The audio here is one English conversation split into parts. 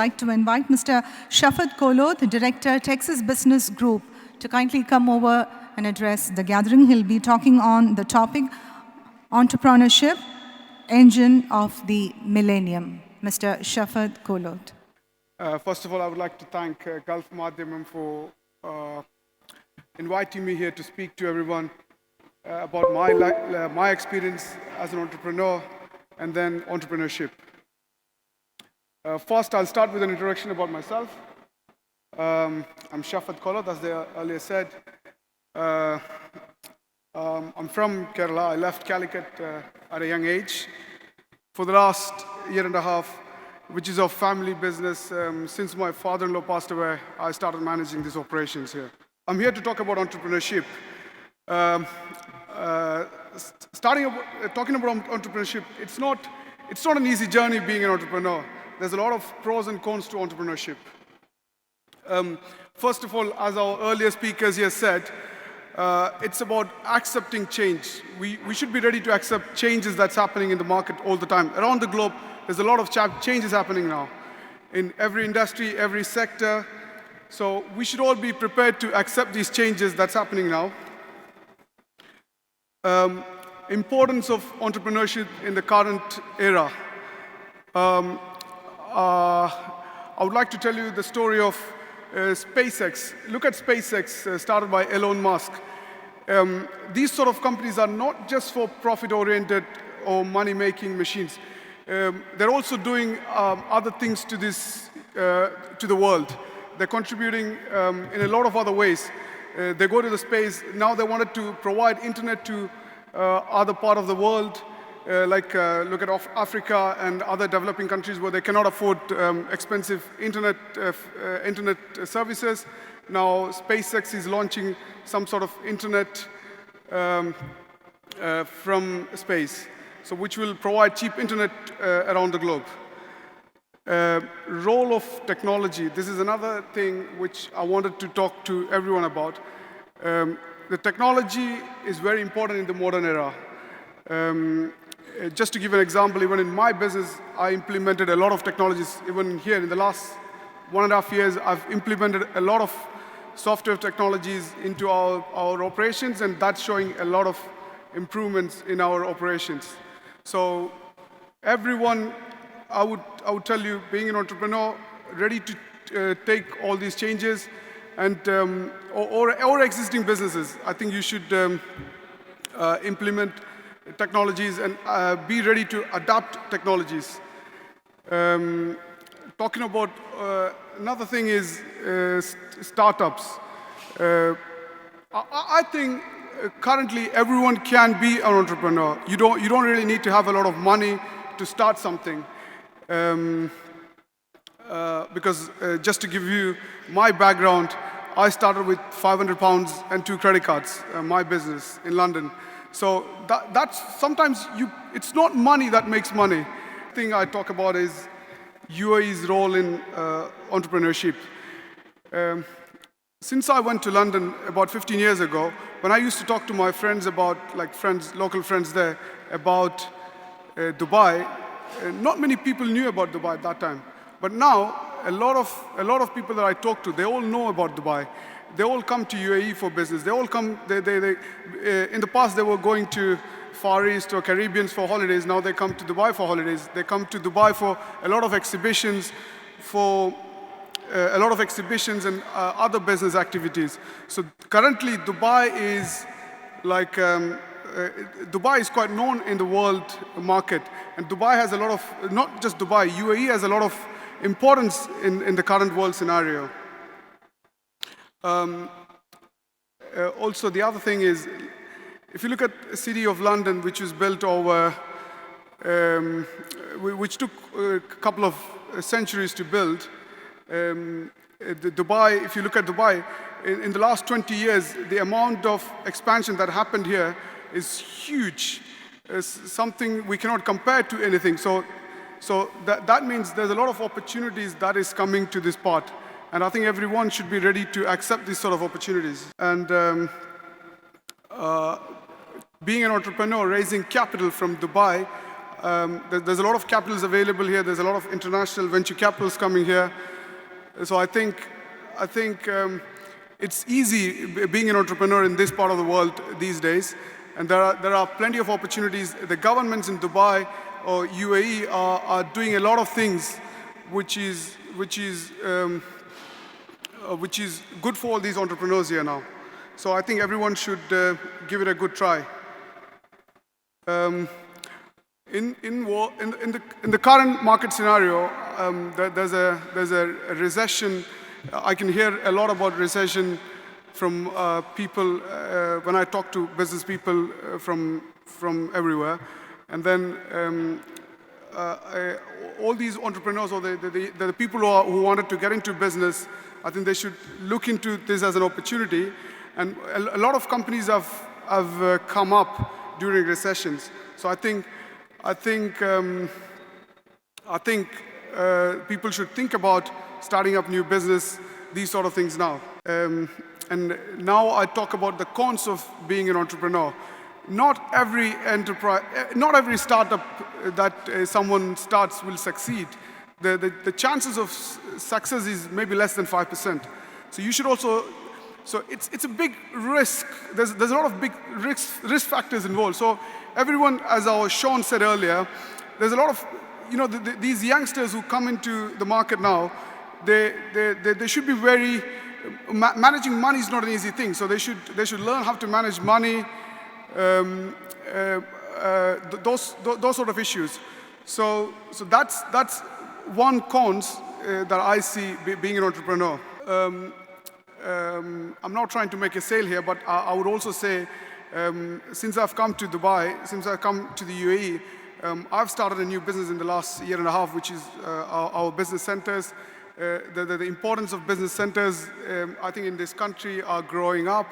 like to invite Mr. Shafat Kolo, the Director, Texas Business Group, to kindly come over and address the gathering. He'll be talking on the topic, Entrepreneurship, Engine of the Millennium. Mr. Shafat Kolo. First of all, I would like to thank Gulf Madhyamam for inviting me here to speak to everyone about my experience as an entrepreneur and then entrepreneurship. First, I'll start with an introduction about myself. I'm Shafat Kolo, as they earlier said. I'm from Kerala. I left Calicut at a young age. For the last year and a half, which is a family business, since my father-in-law passed away, I started managing these operations here. I'm here to talk about entrepreneurship. Talking about entrepreneurship, it's not an easy journey being an entrepreneur. There's a lot of pros and cons to entrepreneurship. First of all, as our earlier speakers here said, it's about accepting change. We should be ready to accept changes that's happening in the market all the time. Around the globe, there's a lot of changes happening now in every industry, every sector. So we should all be prepared to accept these changes that's happening now. Importance of entrepreneurship in the current era. I would like to tell you the story of SpaceX. Look at SpaceX, started by Elon Musk. These sort of companies are not just for profit-oriented or money-making machines. They're also doing other things to the world. They're contributing in a lot of other ways. They go to the space. Now they wanted to provide internet to other part of the world, look at Africa and other developing countries where they cannot afford expensive internet services. Now SpaceX is launching some sort of internet from space, so which will provide cheap internet around the globe. Role of technology. This is another thing which I wanted to talk to everyone about. The technology is very important in the modern era. Just to give an example, even in my business, I implemented a lot of technologies. Even here, in the last 1.5 years, I've implemented a lot of software technologies into our operations, and that's showing a lot of improvements in our operations. So everyone, I would tell you, being an entrepreneur, ready to take all these changes, and or existing businesses, I think you should implement technologies and be ready to adapt technologies. Talking about another thing is startups. I think currently everyone can be an entrepreneur. You don't really need to have a lot of money to start something. Because just to give you my background, I started with £500 and 2 credit cards, my business in London. So that's sometimes it's not money that makes money. The thing I talk about is UAE's role in entrepreneurship. Since I went to London about 15 years ago, when I used to talk to my friends about, local friends there, about Dubai, not many people knew about Dubai at that time. But now, a lot of people that I talk to, they all know about Dubai. They all come to UAE for business. They all come. In the past, they were going to Far East or Caribbean for holidays. Now they come to Dubai for holidays. They come to Dubai for a lot of exhibitions, and other business activities. So currently, Dubai is Dubai is quite known in the world market, and Dubai has a lot of, not just Dubai, UAE has a lot of importance in the current world scenario. Also, the other thing is, if you look at the city of London, which was built over, which took a couple of centuries to build, Dubai, if you look at Dubai, in the last 20 years, the amount of expansion that happened here is huge. It's something we cannot compare to anything. So that means there's a lot of opportunities that is coming to this part. And I think everyone should be ready to accept these sort of opportunities. And being an entrepreneur, raising capital from Dubai, There's a lot of capitals available here. There's a lot of international venture capitals coming here. So I think it's easy being an entrepreneur in this part of the world these days, and there are plenty of opportunities. The governments in Dubai or UAE are doing a lot of things, which is good for all these entrepreneurs here now. So I think everyone should give it a good try. In the current market scenario, there's a recession. I can hear a lot about recession from people when I talk to business people from everywhere, and then all these entrepreneurs or the people who wanted to get into business, I think they should look into this as an opportunity. And a lot of companies have come up during recessions. So I think people should think about starting up new business, these sort of things now. And now I talk about the cons of being an entrepreneur. Not every startup that someone starts will succeed. The chances of success is maybe less than 5%. So you should also. So it's a big risk. There's a lot of big risk factors involved. So everyone, as our Sean said earlier, there's a lot of, these youngsters who come into the market now, they should be very, managing money is not an easy thing. So they should learn how to manage money, those sort of issues. So that's one cons that I see being an entrepreneur. I'm not trying to make a sale here, but I would also say, since I've come to Dubai, since I've come to the UAE, I've started a new business in the last year and a half, which is our business centers. The importance of business centers, I think, in this country are growing up.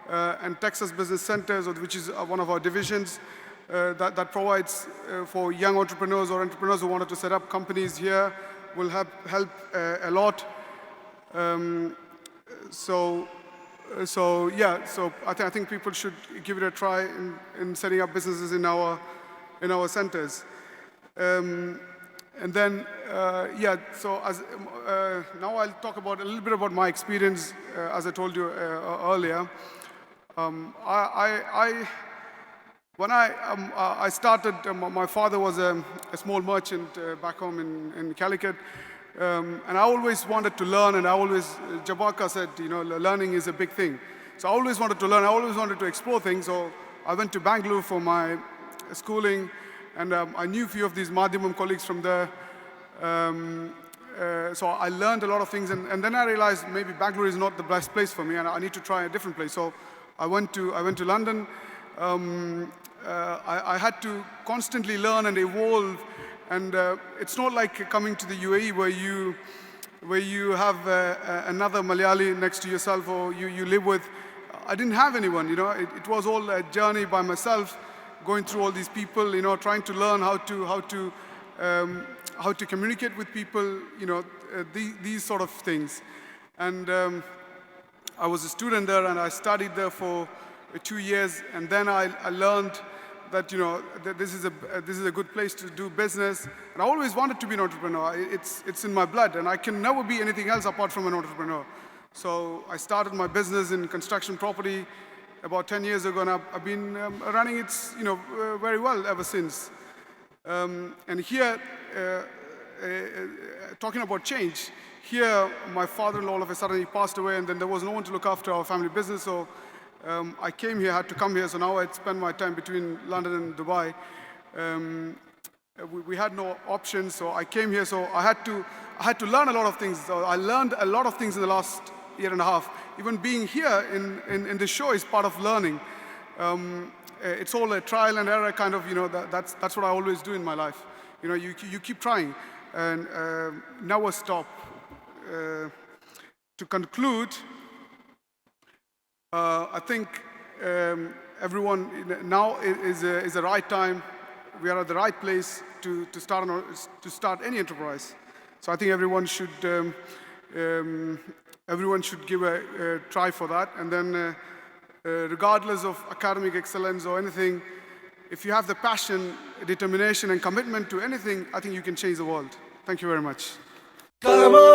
And Texas Business Centers, which is one of our divisions, that provides for young entrepreneurs or entrepreneurs who wanted to set up companies here, will help a lot. So I think people should give it a try in setting up businesses in our centers. And then so now I'll talk about a little bit about my experience. As I told you earlier, when I started, my father was a small merchant back home in Calicut. And I always wanted to learn, and Jabaka said, learning is a big thing. So I always wanted to learn, I always wanted to explore things. So I went to Bangalore for my schooling, and I knew a few of these Madhyamam colleagues from there. So I learned a lot of things, and then I realized maybe Bangalore is not the best place for me, and I need to try a different place. So I went to London. I had to constantly learn and evolve. And it's not like coming to the UAE where you have another Malayali next to yourself or you live with. I didn't have anyone, It was all a journey by myself, going through all these people, trying to learn how to communicate with people, these sort of things. And I was a student there, and I studied there for 2 years, and then I learned that that this is a good place to do business. And I always wanted to be an entrepreneur. It's in my blood, and I can never be anything else apart from an entrepreneur. So I started my business in construction property about 10 years ago, and I've been running it very well ever since. And here, talking about change, here my father-in-law all of a sudden he passed away, and then there was no one to look after our family business. So I came here, had to come here, so now I spend my time between London and Dubai. We had no options, so I came here. So I had to learn a lot of things. So I learned a lot of things in the last year and a half. Even being here in the show is part of learning. It's all a trial and error kind of. That's what I always do in my life. You keep trying and never stop. To conclude. I think everyone now is the right time. We are at the right place to start any enterprise. So I think everyone should give a try for that. And then, regardless of academic excellence or anything, if you have the passion, determination, and commitment to anything, I think you can change the world. Thank you very much. Come on.